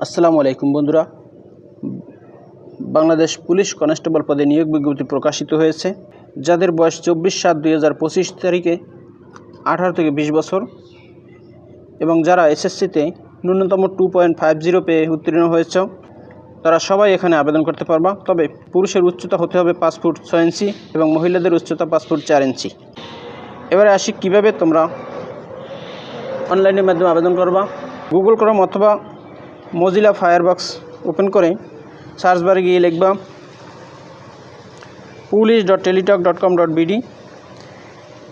আসসালামু আলাইকুম বন্ধুরা। বাংলাদেশ পুলিশ কনস্টেবল পদে নিয়োগ বিজ্ঞপ্তি প্রকাশিত হয়েছে। যাদের বয়স 24/7/2025 তারিখে 18 থেকে 20 বছর এবং যারা এসএসসিতে ন্যূনতম 2.50 পেয়ে উত্তীর্ণ হয়েছে তারা সবাই এখানে আবেদন করতে পারবা। তবে পুরুষের উচ্চতা হতে হবে 5 ফুট 6 ইঞ্চি এবং মহিলাদের উচ্চতা 5 ফুট 4 ইঞ্চি। এবারে আসি কিভাবে তোমরা অনলাইনের মাধ্যমে আবেদন করবা। গুগল ক্রোম অথবা মোজিলা ফায়ারবক্স ওপেন করে সার্চ বারে গিয়ে লিখবা police.teletalk.com.bd।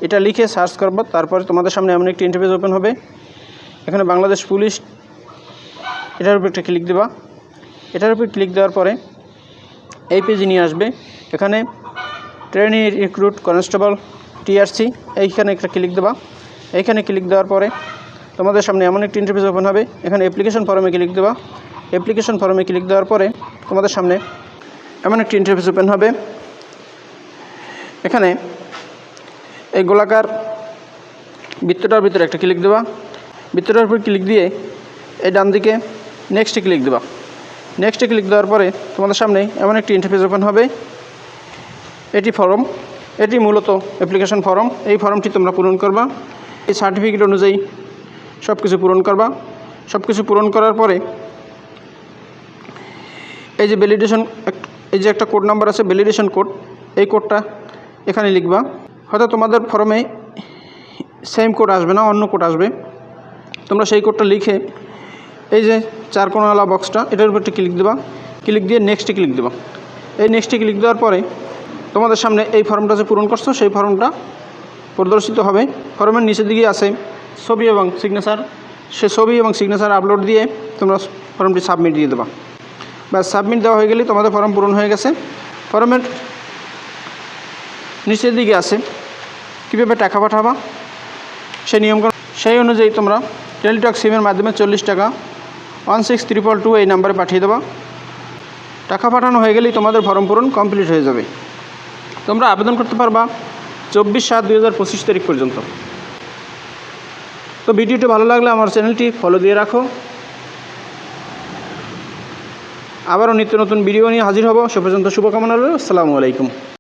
এটা লিখে সার্চ করবা। তারপরে তোমাদের সামনে এমন একটি ইন্টারফেস ওপেন হবে। এখানে বাংলাদেশ পুলিশ এটার উপর একটা ক্লিক দেবা। এটার উপর ক্লিক দেওয়ার পরে এই পেজে নিয়ে আসবে। এখানে ট্রেনি রিক্রুট কনস্টেবল টিআরসি এইখানে একটা ক্লিক দেবা। এইখানে ক্লিক দেওয়ার পরে তোমাদের সামনে এমন একটি ইন্টারফেস ওপেন হবে। এখানে অ্যাপ্লিকেশন ফর্মে ক্লিক দেবা। অ্যাপ্লিকেশন ফর্মে ক্লিক দেওয়ার পরে তোমাদের সামনে এমন একটি ইন্টারফেস ওপেন হবে। এখানে এই গোলাকার বৃত্তটার ভিতরে একটা ক্লিক দেবা। বৃত্তটার উপর ক্লিক দিয়ে এই ডান দিকে নেক্সটে ক্লিক দেবা। নেক্সটে ক্লিক দেওয়ার পরে তোমাদের সামনে এমন একটি ইন্টারফেস ওপেন হবে। এটি ফর্ম, এটি মূলত অ্যাপ্লিকেশন ফর্ম। এই ফর্মটি তোমরা পূরণ করবা। এই সার্টিফিকেট অনুযায়ী সব কিছু পূরণ করবা। সব কিছু পূরণ করার পরে এই যে ভ্যালিডেশন, এই যে একটা কোড নাম্বার আছে ভ্যালিডেশন কোড, এই কোডটা এখানে লিখবা। হয়তো তোমাদের ফর্মে সেম কোড আসবে না, অন্য কোড আসবে। তোমরা সেই কোডটা লিখে এই যে 4 কোণওয়ালা বক্সটা এটার উপর ক্লিক দেবা। ক্লিক দিয়ে নেক্সটে ক্লিক দেবা। এই নেক্সটে ক্লিক দেওয়ার পরে তোমাদের সামনে এই ফর্মটা যে পূরণ করছো সেই ফর্মটা প্রদর্শিত হবে। ফর্মের নিচের দিকে আছে ছবি এবং সিগনেচার। সে ছবি এবং সিগনেচার আপলোড দিয়ে তোমরা ফর্মটি সাবমিট দিয়ে দেবা। ব্যাস, সাবমিট দেওয়া হয়ে গেলেই তোমাদের ফর্ম পূরণ হয়ে গেছে। ফর্মের নিচের দিকে আছে কীভাবে টাকা পাঠাবা সেই নিয়মকানুন। সেই অনুযায়ী তোমরা টেলিটক সিমের মাধ্যমে 40 টাকা 16322 এই নাম্বারে পাঠিয়ে দেবা। টাকা পাঠানো হয়ে গেলেই তোমাদের ফর্ম পূরণ কমপ্লিট হয়ে যাবে। তোমরা আবেদন করতে পারবা 24/7/2025 তারিখ পর্যন্ত। তো ভিডিওটি ভালো লাগলে আমার চ্যানেলটি ফলো দিয়ে রাখো। আবারও নিত্য নতুন ভিডিও নিয়ে হাজির হব। সে পর্যন্ত শুভকামনা রইল। আসসালামু আলাইকুম।